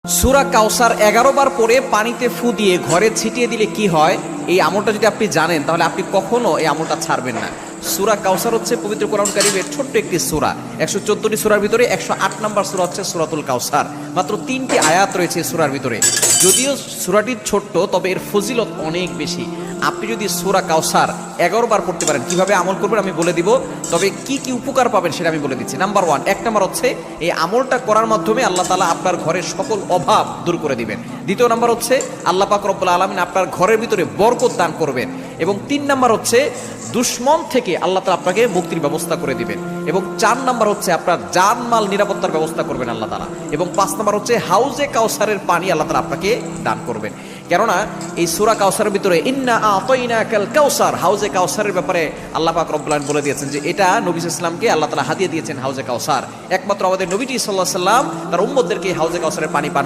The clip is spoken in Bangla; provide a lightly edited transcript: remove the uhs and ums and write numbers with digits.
সূরা কাউসার 11 বার পরে পানিতে ফু দিয়ে ঘরে ছিটিয়ে দিলে কি হয়, এই আমলটা যদি আপনি জানেন তাহলে আপনি কখনো এই আমলটা ছাড়বেন না। সূরা কাউসার হচ্ছে পবিত্র কোরআন কারীমের ছোট্ট একটি সূরা। 114টি সূরার ভিতরে 108 নম্বর সূরা হচ্ছে সূরাতুল কাউসার। মাত্র 3টি আয়াত রয়েছে এই সূরার ভিতরে। যদিও সূরাটি ছোট্ট, তবে এর ফজিলত অনেক বেশি। আপনি যদি সূরা কাউসার 11 বার পড়তে পারেন, কিভাবে আমল করবেন আমি বলে দিব, তবে কি কি উপকার পাবেন সেটা আমি বলে দিচ্ছি। নাম্বার 1, 1 নাম্বার হচ্ছে এই আমলটা করার মাধ্যমে আল্লাহ তাআলা আপনার ঘরের সকল অভাব দূর করে দিবেন। দ্বিতীয় নাম্বার হচ্ছে আল্লাহ পাক রব্বুল আলামিন আপনার ঘরের ভিতরে বরকত দান করবেন। এবং 3 নাম্বার হচ্ছে দুশমন থেকে আল্লাহ তাআলা আপনাকে মুক্তির ব্যবস্থা করে দিবেন। এবং 4 নাম্বার হচ্ছে আপনার জানমাল নিরাপত্তার ব্যবস্থা করবেন আল্লাহ তাআলা। এবং 5 নাম্বার হচ্ছে হাউজে কাউসারের পানি আল্লাহ তাআলা আপনাকে দান করবেন। কেননা এই সূরা কাউসারের ভিতরে ইন্না আতাইনাকাল কাউসার, হাউজে কাউসারের ব্যাপারে আল্লাহ পাক রব্বুল আলামিন বলে দিয়েছেন যে এটা নবী সাল্লাল্লাহু আলাইহি ওয়াসাল্লামকে আল্লাহ তাআলা হাদিয়া দিয়েছেন হাউজে কাউসার। একমাত্র আমাদের নবীজি সাল্লাল্লাহু আলাইহি ওয়াসাল্লাম তার উম্মতদেরকে হাউজে কাউসারের পানি পান